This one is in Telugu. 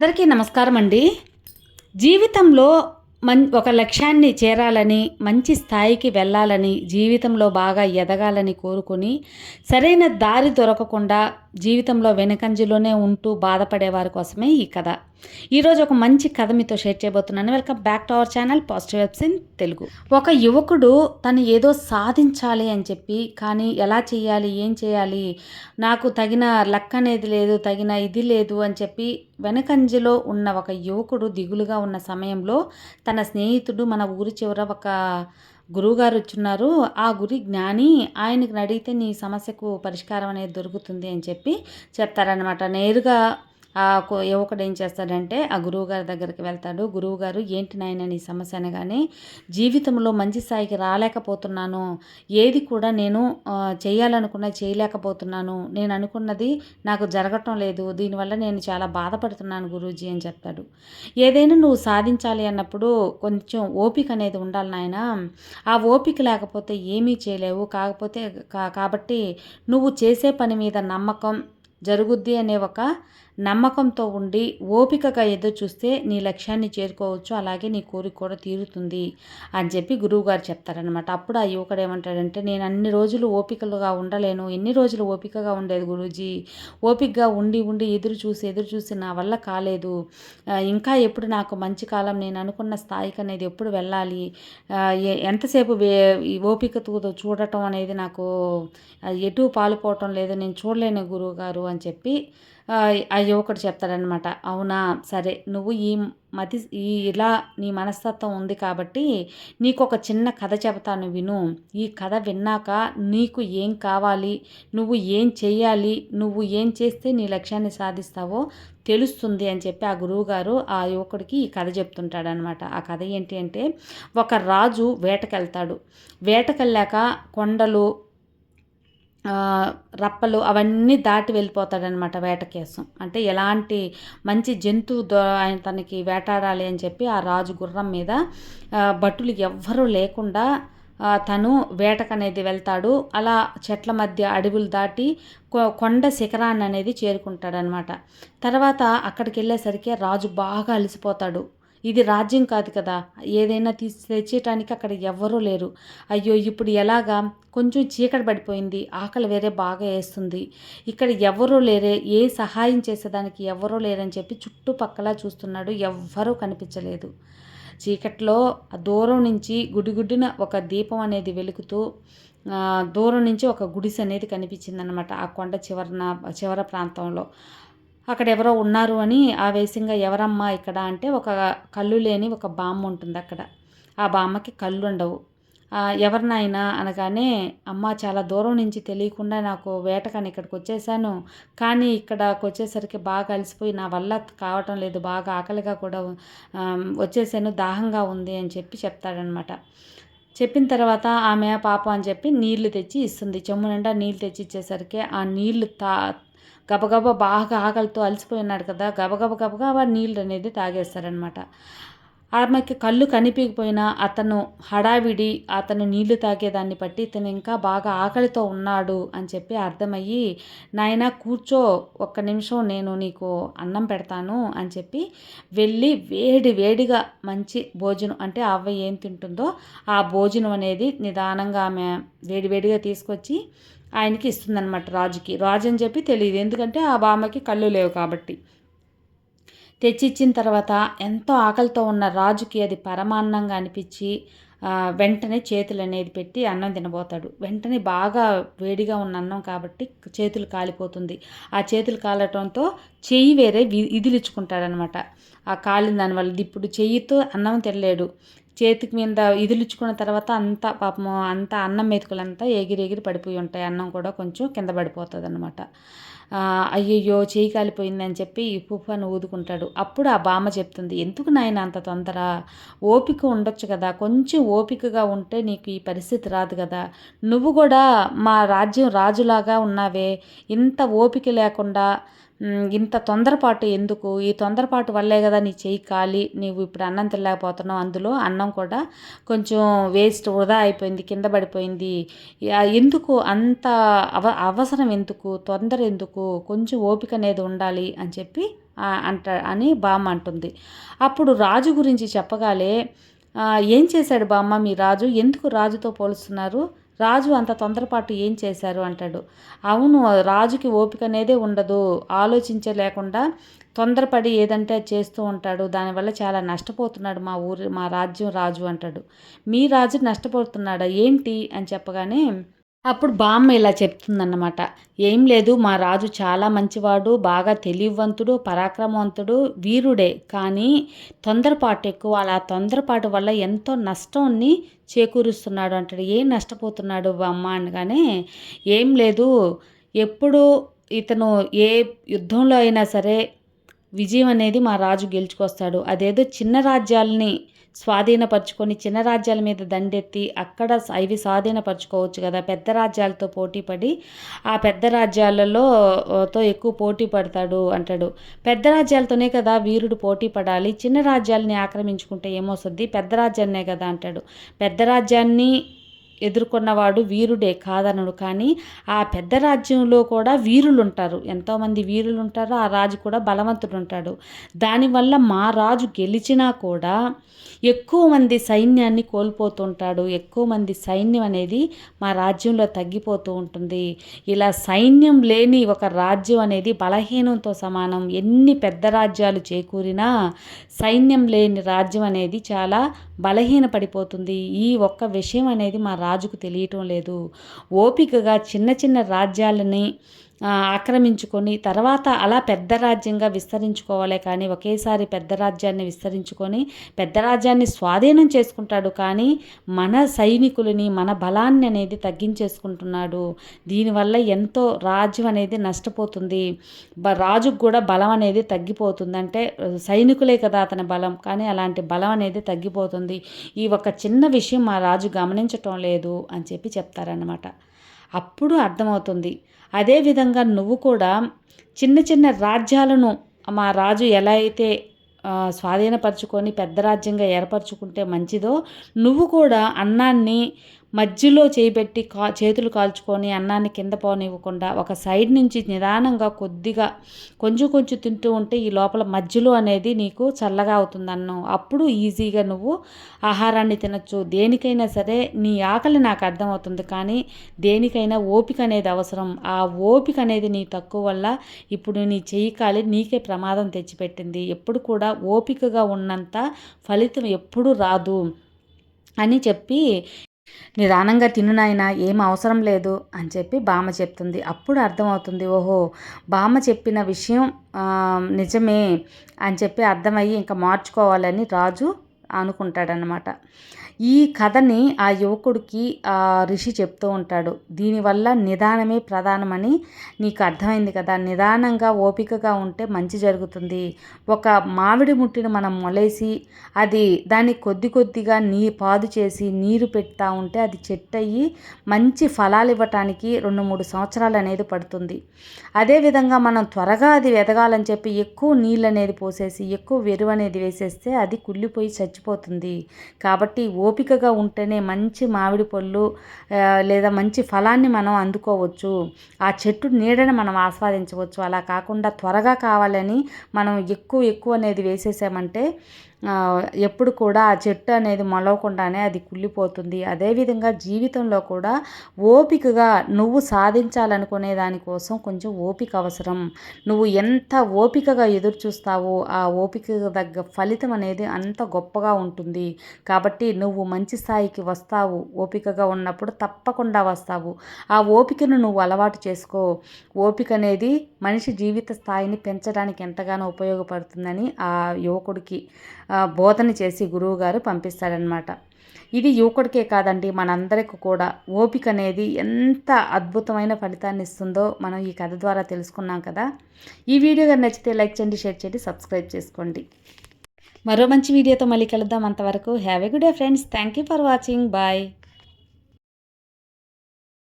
అందరికీ నమస్కారం అండి. జీవితంలో ఒక లక్ష్యాన్ని చేరాలని, మంచి స్థాయికి వెళ్ళాలని, జీవితంలో బాగా ఎదగాలని కోరుకొని సరైన దారి దొరకకుండా జీవితంలో వెనుకంజలోనే ఉంటూ బాధపడే వారి కోసమే ఈ కథ. ఈరోజు ఒక మంచి కథ మీతో షేర్ చేయబోతున్నాను. Welcome back to our channel positive webs in Telugu. ఒక యువకుడు తను ఏదో సాధించాలి అని చెప్పి, కానీ ఎలా చేయాలి, ఏం చేయాలి, నాకు తగిన లక్ అనేది లేదు, తగిన ఇది లేదు అని చెప్పి వెనకంజలో ఉన్న ఒక యువకుడు దిగులుగా ఉన్న సమయంలో తన స్నేహితుడు మన ఊరి చివర ఒక గురువుగారు వచ్చున్నారు. ఆ గురి జ్ఞాని, ఆయనకి అడిగితే నీ సమస్యకు పరిష్కారం అనేది దొరుకుతుంది అని చెప్పి చెప్తారనమాట. నేరుగా ఆ యువకుడు ఏం చేస్తాడంటే ఆ గురువుగారి దగ్గరికి వెళ్తాడు. గురువుగారు, ఏంటి నాయన నీ సమస్య అనగానే, జీవితంలో మంచి స్థాయికి రాలేకపోతున్నాను, ఏది కూడా నేను చేయాలనుకున్న చేయలేకపోతున్నాను, నేను అనుకున్నది నాకు జరగటం లేదు, దీనివల్ల నేను చాలా బాధపడుతున్నాను గురూజీ అని చెప్తాడు. ఏదైనా నువ్వు సాధించాలి అన్నప్పుడు కొంచెం ఓపిక అనేది ఉండాలి నాయన, ఆ ఓపిక లేకపోతే ఏమీ చేయలేవు. కాకపోతే కాబట్టి నువ్వు చేసే పని మీద నమ్మకం జరుగుద్ది అనే ఒక నమ్మకంతో ఉండి ఓపికగా ఎదురు చూస్తే నీ లక్ష్యాన్ని చేరుకోవచ్చు, అలాగే నీ కోరిక కూడా తీరుతుంది అని చెప్పి గురువుగారు చెప్తారనమాట. అప్పుడు ఆ యువకుడు ఏమంటాడంటే, నేను అన్ని రోజులు ఓపికలుగా ఉండలేను, ఎన్ని రోజులు ఓపికగా ఉండేది గురూజీ, ఓపికగా ఉండి ఉండి ఎదురు చూసి నా వల్ల కాలేదు, ఇంకా ఎప్పుడు నాకు మంచి కాలం, నేను అనుకున్న స్థాయికి అనేది ఎప్పుడు వెళ్ళాలి, ఎంతసేపు ఈ ఓపికతో చూడటం అనేది నాకు ఎటు పాలుపోవటం లేదు, నేను చూడలేను గురువుగారు అని చెప్పి ఆ యువకుడు చెప్తాడనమాట. అవునా, సరే, నువ్వు ఇలా నీ మనస్తత్వం ఉంది కాబట్టి నీకు ఒక చిన్న కథ చెబుతాను విను. ఈ కథ విన్నాక నీకు ఏం కావాలి, నువ్వు ఏం చెయ్యాలి, నువ్వు ఏం చేస్తే నీ లక్ష్యాన్ని సాధిస్తావో తెలుస్తుంది అని చెప్పి ఆ గురువుగారు ఆ యువకుడికి ఈ కథ చెప్తుంటాడనమాట. ఆ కథ ఏంటి అంటే, ఒక రాజు వేటకెళ్తాడు. వేటకెళ్ళాక కొండలు, రప్పలు అవన్నీ దాటి వెళ్ళిపోతాడనమాట వేట కేసం. అంటే ఎలాంటి మంచి జంతువు ఆయన తనకి వేటాడాలి అని చెప్పి ఆ రాజు గుర్రం మీద భటులు ఎవ్వరూ లేకుండా తను వేటకనేది వెళ్తాడు. అలా చెట్ల మధ్య అడవులు దాటి కొండ శిఖరాన్ని అనేది చేరుకుంటాడనమాట. తర్వాత అక్కడికి వెళ్ళేసరికి రాజు బాగా అలసిపోతాడు. ఇది రాజ్యం కాదు కదా, ఏదైనా తెచ్చేయటానికి అక్కడ ఎవ్వరూ లేరు. అయ్యో, ఇప్పుడు ఎలాగా, కొంచెం చీకటి పడిపోయింది, ఆకలి వేరే బాగా వేస్తుంది, ఇక్కడ ఎవరూ లేరే, ఏ సహాయం చేసేదానికి ఎవరూ లేరని చెప్పి చుట్టుపక్కల చూస్తున్నాడు. ఎవ్వరూ కనిపించలేదు. చీకట్లో దూరం నుంచి గుడిగుడ్డిన ఒక దీపం అనేది వెలుగుతూ దూరం నుంచి ఒక గుడిసె అనేది కనిపించిందనమాట. ఆ కొండ చివర ప్రాంతంలో అక్కడ ఎవరో ఉన్నారు అని ఆవేశంగా, ఎవరమ్మా ఇక్కడ అంటే, ఒక కళ్ళు లేని ఒక బామ్మ ఉంటుంది అక్కడ. ఆ బామ్మకి కళ్ళు ఉండవు. ఎవరినైనా అనగానే, అమ్మ చాలా దూరం నుంచి తెలియకుండా నాకు వేటకని ఇక్కడికి వచ్చేసాను, కానీ ఇక్కడికి వచ్చేసరికి బాగా అలసిపోయి నా వల్ల కావటం లేదు, బాగా ఆకలిగా కూడా వచ్చేసాను, దాహంగా ఉంది అని చెప్పి చెప్తాడనమాట. చెప్పిన తర్వాత ఆమె పాపం అని చెప్పి నీళ్లు తెచ్చి ఇస్తుంది. చెమ్ము నిండా నీళ్ళు తెచ్చి ఇచ్చేసరికి ఆ నీళ్లు గబగబా బాగా ఆకలితో అలసిపోయి ఉన్నాడు కదా, గబగబా నీళ్ళు అనేది తాగేస్తారనమాట. ఆమెకి కళ్ళు కనిపించకపోయినా అతను నీళ్లు తాగేదాన్ని బట్టి ఇతను ఇంకా బాగా ఆకలితో ఉన్నాడు అని చెప్పి అర్థమయ్యి, నాయనా కూర్చో, ఒక్క నిమిషం నేను నీకు అన్నం పెడతాను అని చెప్పి వెళ్ళి వేడిగా మంచి భోజనం, అంటే అవ్వ ఏం తింటుందో ఆ భోజనం అనేది నిదానంగా ఆమె వేడిగా తీసుకొచ్చి ఆయనకి ఇస్తుందన్నమాట. రాజు అని చెప్పి తెలియదు, ఎందుకంటే ఆ బామ్మకి కళ్ళు లేవు కాబట్టి. తెచ్చిచ్చిన తర్వాత ఎంతో ఆకలితో ఉన్న రాజుకి అది పరమాన్నంగా అనిపించి వెంటనే చేతులు అనేది పెట్టి అన్నం తినబోతాడు. వెంటనే బాగా వేడిగా ఉన్న అన్నం కాబట్టి చేతులు కాలిపోతుంది. ఆ చేతులు కాలటంతో చెయ్యి వేరే ఇదిలిచ్చుకుంటాడనమాట. ఆ కాలిన దానివల్ల ఇప్పుడు చెయ్యితో అన్నం తినలేడు. చేతికి మీద ఇదిలిచ్చుకున్న తర్వాత అంతా అన్నం మెతుకులంతా ఎగిరి పడిపోయి ఉంటాయి. అన్నం కూడా కొంచెం కింద పడిపోతుంది అనమాట. అయ్యయ్యో, చేయి కాలిపోయిందని చెప్పి పువ్వును ఊదుకుంటాడు. అప్పుడు ఆ బామ్మ చెప్తుంది, ఎందుకు నాయన అంత తొందర, ఓపిక ఉండొచ్చు కదా, కొంచెం ఓపికగా ఉంటే నీకు ఈ పరిస్థితి రాదు కదా, నువ్వు కూడా మా రాజ్యం రాజులాగా ఉన్నావే, ఇంత ఓపిక లేకుండా ఇంత తొందరపాటు ఎందుకు, ఈ తొందరపాటు వల్లే కదా నీ చెయ్యి కాలి నీవు ఇప్పుడు అన్నం తినలేకపోతున్నావు, అందులో అన్నం కూడా కొంచెం వేస్ట్ వృధా అయిపోయింది, కింద పడిపోయింది, ఎందుకు అంత అవసరం, ఎందుకు తొందర, ఎందుకు కొంచెం ఓపిక అనేది ఉండాలి అని చెప్పి అని బామ్మ అంటుంది. అప్పుడు రాజు గురించి చెప్పగానే ఏం చేశాడు బామ్మ మీ రాజు, ఎందుకు రాజుతో పోలుస్తున్నారు, రాజు అంత తొందరపాటు ఏం చేశారు అంటాడు. అవును, రాజుకి ఓపిక అనేదే ఉండదు, ఆలోచించలేకుండా తొందరపడి ఏదంటే చేస్తూ ఉంటాడు, దానివల్ల చాలా నష్టపోతున్నాడు మా రాజ్యం రాజు అంటాడు. మీ రాజు నష్టపోతున్నాడా ఏంటి అని చెప్పగానే అప్పుడు బామ్మ ఇలా చెప్తుందన్నమాట. ఏం లేదు, మా రాజు చాలా మంచివాడు, బాగా తెలివివంతుడు, పరాక్రమవంతుడు, వీరుడే. కానీ తొందరపాటు ఎక్కువ. అలా తొందరపాటు వల్ల ఎంతో నష్టాన్ని చేకూరుస్తున్నాడు అంటాడు. ఏం నష్టపోతున్నాడు బామ్మ అనగానే, ఏం లేదు, ఎప్పుడు ఇతను ఏ యుద్ధంలో అయినా సరే విజయం అనేది మా రాజు గెలుచుకొస్తాడు. అదేదో చిన్న రాజ్యాలని స్వాధీనపరుచుకొని చిన్న రాజ్యాల మీద దండెత్తి అక్కడ అవి స్వాధీనపరచుకోవచ్చు కదా, పెద్ద రాజ్యాలతో పోటీపడి ఆ పెద్ద రాజ్యాలలో ఎక్కువ పోటీ పడతాడు అంటాడు. పెద్ద రాజ్యాలతోనే కదా వీరుడు పోటీ పడాలి, చిన్న రాజ్యాలని ఆక్రమించుకుంటే ఏమొస్తుంది, పెద్ద రాజ్యాన్నే కదా అంటాడు. పెద్ద రాజ్యాన్ని ఎదుర్కొన్నవాడు వీరుడే కాదనడు, కానీ ఆ పెద్ద రాజ్యంలో కూడా వీరులు ఉంటారు, ఎంతోమంది వీరులు ఉంటారు, ఆ రాజు కూడా బలవంతుడు ఉంటాడు. దానివల్ల మా రాజు గెలిచినా కూడా ఎక్కువ మంది సైన్యాన్ని కోల్పోతుంటాడు, ఎక్కువ మంది సైన్యం అనేది మా రాజ్యంలో తగ్గిపోతూ ఉంటుంది. ఇలా సైన్యం లేని ఒక రాజ్యం అనేది బలహీనంతో సమానం. ఎన్ని పెద్ద రాజ్యాలు చేకూరినా సైన్యం లేని రాజ్యం అనేది చాలా బలహీనపడిపోతుంది. ఈ ఒక్క విషయం అనేది మా రాజుకు తెలియటం లేదు. ఓపికగా చిన్న చిన్న రాజ్యాలని ఆక్రమించుకొని తర్వాత అలా పెద్ద రాజ్యంగా విస్తరించుకోవాలి, కానీ ఒకేసారి పెద్ద రాజ్యాన్ని విస్తరించుకొని పెద్ద రాజ్యాన్ని స్వాధీనం చేసుకుంటాడు, కానీ మన సైనికులని మన బలాన్ని అనేది తగ్గించేసుకుంటున్నాడు. దీనివల్ల ఎంతో రాజ్యం అనేది నష్టపోతుంది, రాజుకు కూడా బలం అనేది తగ్గిపోతుంది. అంటే సైనికులే కదా అతని బలం, కానీ అలాంటి బలం అనేది తగ్గిపోతుంది. ఈ ఒక చిన్న విషయం మా రాజు గమనించటం లేదు అని చెప్పి చెప్తారన్నమాట. అప్పుడు అర్థమవుతుంది. అదేవిధంగా నువ్వు కూడా చిన్న చిన్న రాజ్యాలను మా రాజు ఎలా అయితే స్వాధీనపరచుకొని పెద్ద రాజ్యంగా ఏర్పరచుకుంటే మంచిదో, నువ్వు కూడా అన్నాన్ని మధ్యలో చేయబెట్టి చేతులు కాల్చుకొని అన్నాన్ని కింద పోనివ్వకుండా ఒక సైడ్ నుంచి నిదానంగా కొద్దిగా కొంచెం కొంచెం తింటూ ఉంటే ఈ లోపల మధ్యలో అనేది నీకు చల్లగా అవుతుంది అన్నం. అప్పుడు ఈజీగా నువ్వు ఆహారాన్ని తినచ్చు. దేనికైనా సరే నీ ఆకలి నాకు అర్థమవుతుంది, కానీ దేనికైనా ఓపిక అనేది అవసరం. ఆ ఓపిక అనేది నీ తక్కువ వల్ల ఇప్పుడు నీ చెయ్యి కాలి నీకే ప్రమాదం తెచ్చిపెట్టింది. ఎప్పుడు కూడా ఓపికగా ఉన్నంత ఫలితం ఎప్పుడూ రాదు అని చెప్పి, నిదానంగా తిను నాయనా, ఏం అవసరం లేదు అని చెప్పి బామ్మ చెప్తుంది. అప్పుడు అర్థమవుతుంది, ఓహో బామ్మ చెప్పిన విషయం నిజమే అని చెప్పి అర్థమయ్యి ఇంకా మార్చుకోవాలని రాజు అనుకుంటాడనమాట. ఈ కథని ఆ యువకుడికి ఋషి చెప్తూ ఉంటాడు. దీనివల్ల నిదానమే ప్రధానమని నీకు అర్థమైంది కదా, నిదానంగా ఓపికగా ఉంటే మంచి జరుగుతుంది. ఒక మామిడి ముట్టిని మనం మొలేసి అది దాన్ని కొద్ది కొద్దిగా పాదు చేసి నీరు పెడతా ఉంటే అది చెట్టు అయ్యి మంచి ఫలాలు ఇవ్వటానికి 2-3 సంవత్సరాలు అనేది పడుతుంది. అదేవిధంగా మనం త్వరగా అది ఎదగాలని చెప్పి ఎక్కువ నీళ్ళు అనేది పోసేసి ఎక్కువ వెరువు అనేది వేసేస్తే అది కుళ్ళిపోయి చచ్చిపోతుంది. కాబట్టి ఓపికగా ఉంటేనే మంచి మామిడి పళ్ళు లేదా మంచి ఫలాన్ని మనం అందుకోవచ్చు, ఆ చెట్టు నీడని మనం ఆస్వాదించవచ్చు. అలా కాకుండా త్వరగా కావాలని మనం ఎక్కువ అనేది వేసేసామంటే ఎప్పుడు కూడా ఆ చెట్టు అనేది మొలవకుండానే అది కుళ్ళిపోతుంది. అదేవిధంగా జీవితంలో కూడా ఓపికగా నువ్వు సాధించాలనుకునే దానికోసం కొంచెం ఓపిక అవసరం. నువ్వు ఎంత ఓపికగా ఎదురు చూస్తావో ఆ ఓపిక తగ్గ ఫలితం అనేది అంత గొప్పగా ఉంటుంది. కాబట్టి నువ్వు మంచి స్థాయికి వస్తావు, ఓపికగా ఉన్నప్పుడు తప్పకుండా వస్తావు. ఆ ఓపికను నువ్వు అలవాటు చేసుకో. ఓపిక అనేది మనిషి జీవిత స్థాయిని పెంచడానికి ఎంతగానో ఉపయోగపడుతుందని ఆ యువకుడికి బోధన చేసి గురువుగారు పంపిస్తారనమాట. ఇది యువకుడికే కాదండి, మనందరికీ కూడా ఓపిక అనేది ఎంత అద్భుతమైన ఫలితాన్ని ఇస్తుందో మనం ఈ కథ ద్వారా తెలుసుకున్నాం కదా. ఈ వీడియో కానీ నచ్చితే లైక్ చేయండి, షేర్ చేయండి, సబ్స్క్రైబ్ చేసుకోండి. మరో మంచి వీడియోతో మళ్ళీ కలుద్దాం. అంతవరకు have a good day friends. Thank you for watching. Bye.